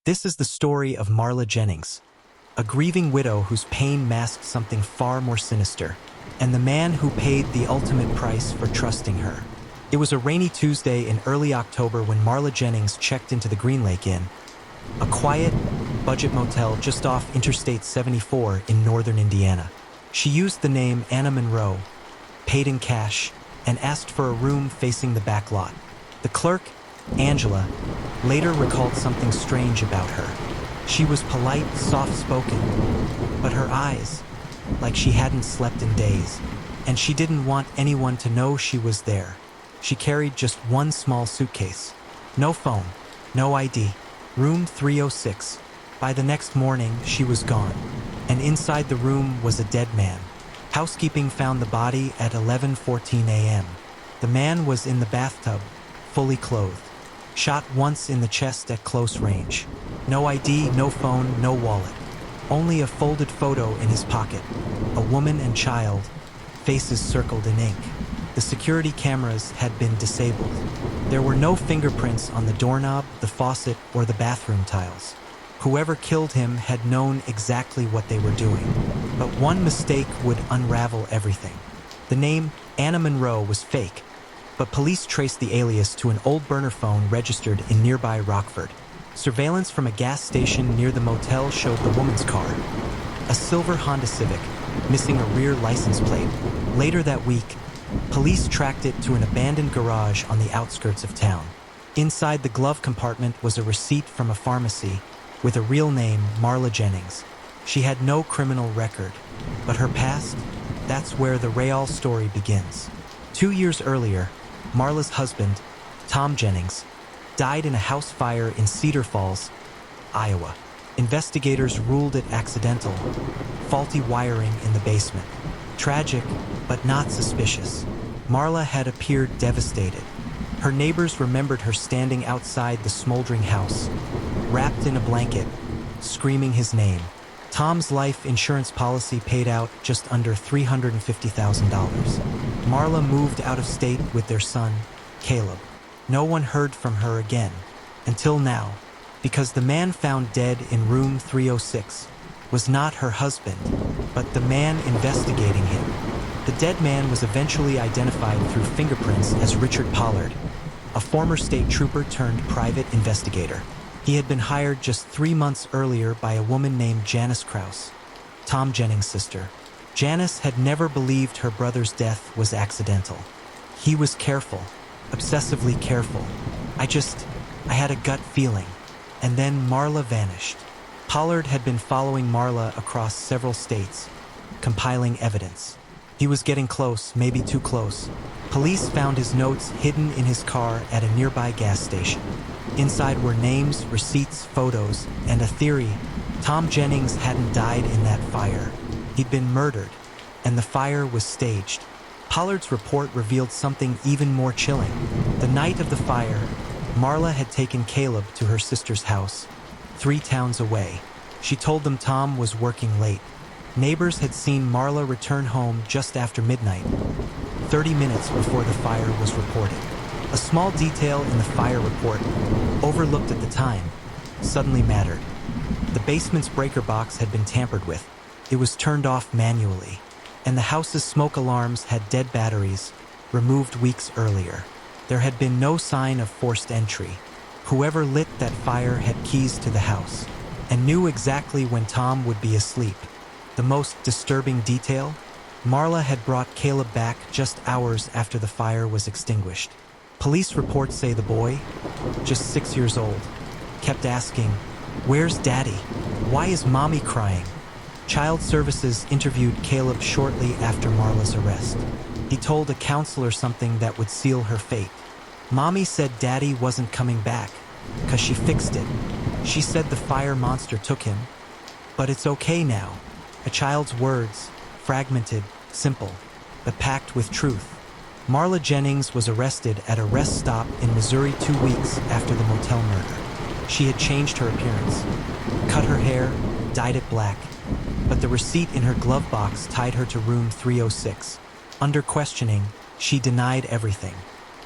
This is the story of Marla Jennings, a grieving widow whose pain masked something far more sinister, and the man who paid the ultimate price for trusting her. It was a rainy Tuesday in early October when Marla Jennings checked into the Green Lake Inn, a quiet, budget motel just off Interstate 74 in northern Indiana. She used the name Anna Monroe, paid in cash, and asked for a room facing the back lot. The clerk, Angela, later recalled something strange about her. She was polite, soft-spoken, but her eyes, like she hadn't slept in days, and she didn't want anyone to know she was there. She carried just one small suitcase. No phone, no ID. Room 306. By the next morning, she was gone, and inside the room was a dead man. Housekeeping found the body at 11:14 a.m. The man was in the bathtub, fully clothed, shot once in the chest at close range. No ID, no phone, no wallet. Only a folded photo in his pocket. A woman and child, faces circled in ink. The security cameras had been disabled. There were no fingerprints on the doorknob, the faucet, or the bathroom tiles. Whoever killed him had known exactly what they were doing. But one mistake would unravel everything. The name Anna Monroe was fake, but police traced the alias to an old burner phone registered in nearby Rockford. Surveillance from a gas station near the motel showed the woman's car, a silver Honda Civic, missing a rear license plate. Later that week, police tracked it to an abandoned garage on the outskirts of town. Inside the glove compartment was a receipt from a pharmacy with a real name, Marla Jennings. She had no criminal record, but her past, that's where the real story begins. 2 years earlier, Marla's husband, Tom Jennings, died in a house fire in Cedar Falls, Iowa. Investigators ruled it accidental, faulty wiring in the basement. Tragic, but not suspicious. Marla had appeared devastated. Her neighbors remembered her standing outside the smoldering house, wrapped in a blanket, screaming his name. Tom's life insurance policy paid out just under $350,000. Marla moved out of state with their son, Caleb. No one heard from her again, until now, because the man found dead in room 306 was not her husband, but the man investigating him. The dead man was eventually identified through fingerprints as Richard Pollard, a former state trooper turned private investigator. He had been hired just 3 months earlier by a woman named Janice Krause, Tom Jennings' sister. Janice had never believed her brother's death was accidental. He was careful, obsessively careful. I had a gut feeling. And then Marla vanished. Pollard had been following Marla across several states, compiling evidence. He was getting close, maybe too close. Police found his notes hidden in his car at a nearby gas station. Inside were names, receipts, photos, and a theory. Tom Jennings hadn't died in that fire. He'd been murdered, and the fire was staged. Pollard's report revealed something even more chilling. The night of the fire, Marla had taken Caleb to her sister's house, 3 towns away. She told them Tom was working late. Neighbors had seen Marla return home just after midnight, 30 minutes before the fire was reported. A small detail in the fire report, overlooked at the time, suddenly mattered. The basement's breaker box had been tampered with. It was turned off manually, and the house's smoke alarms had dead batteries, removed weeks earlier. There had been no sign of forced entry. Whoever lit that fire had keys to the house, and knew exactly when Tom would be asleep. The most disturbing detail? Marla had brought Caleb back just hours after the fire was extinguished. Police reports say the boy, just 6 years old, kept asking, "Where's Daddy? Why is Mommy crying?" Child Services interviewed Caleb shortly after Marla's arrest. He told a counselor something that would seal her fate. Mommy said Daddy wasn't coming back, 'cause she fixed it. She said the fire monster took him. But it's okay now. A child's words, fragmented, simple, but packed with truth. Marla Jennings was arrested at a rest stop in Missouri 2 weeks after the Motel Murder. She had changed her appearance, cut her hair, dyed it black, but the receipt in her glove box tied her to room 306. Under questioning, she denied everything.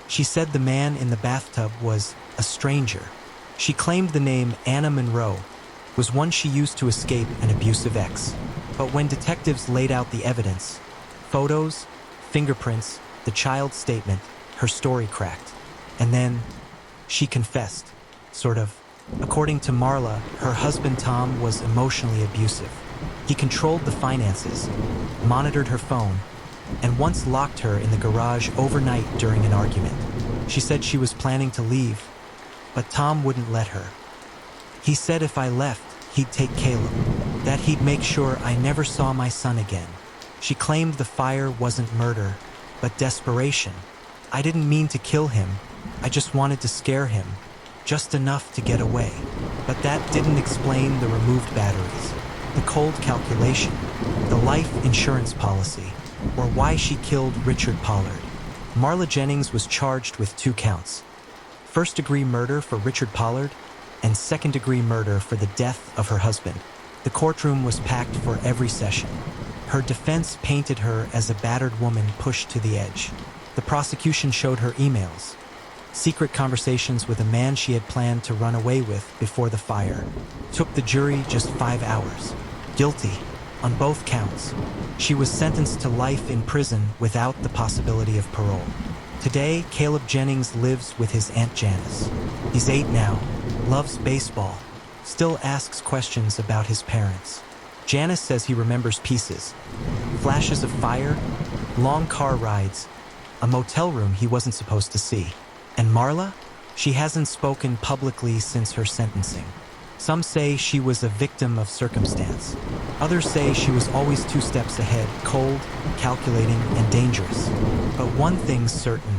She said the man in the bathtub was a stranger, She claimed the name Anna Monroe was one she used to escape an abusive ex. But when detectives laid out the evidence, photos, fingerprints, the child's statement, her story cracked. And then she confessed, sort of. According to Marla, her husband Tom was emotionally abusive. He controlled the finances, monitored her phone, and once locked her in the garage overnight during an argument. She said she was planning to leave, but Tom wouldn't let her. He said if I left, he'd take Caleb, that he'd make sure I never saw my son again. She claimed the fire wasn't murder, but desperation. I didn't mean to kill him, I just wanted to scare him, just enough to get away. But that didn't explain the removed batteries, the cold calculation, the life insurance policy, or why she killed Richard Pollard. Marla Jennings was charged with 2 counts: first-degree murder for Richard Pollard and second-degree murder for the death of her husband. The courtroom was packed for every session. Her defense painted her as a battered woman pushed to the edge. The prosecution showed her emails, secret conversations with a man she had planned to run away with before the fire. Took the jury just 5 hours. Guilty on both counts. She was sentenced to life in prison without the possibility of parole. Today, Caleb Jennings lives with his Aunt Janice. He's 8 now, loves baseball, still asks questions about his parents. Janice says he remembers pieces, flashes of fire, long car rides, a motel room he wasn't supposed to see. And Marla? She hasn't spoken publicly since her sentencing. Some say she was a victim of circumstance. Others say she was always 2 steps ahead, cold, calculating, and dangerous. But one thing's certain: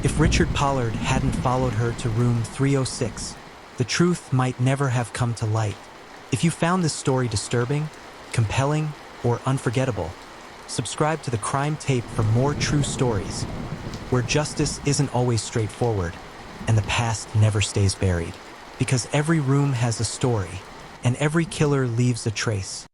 if Richard Pollard hadn't followed her to room 306, the truth might never have come to light. If you found this story disturbing, compelling, or unforgettable, subscribe to the Crime Tape for more true stories, where justice isn't always straightforward, and the past never stays buried. Because every room has a story, and every killer leaves a trace.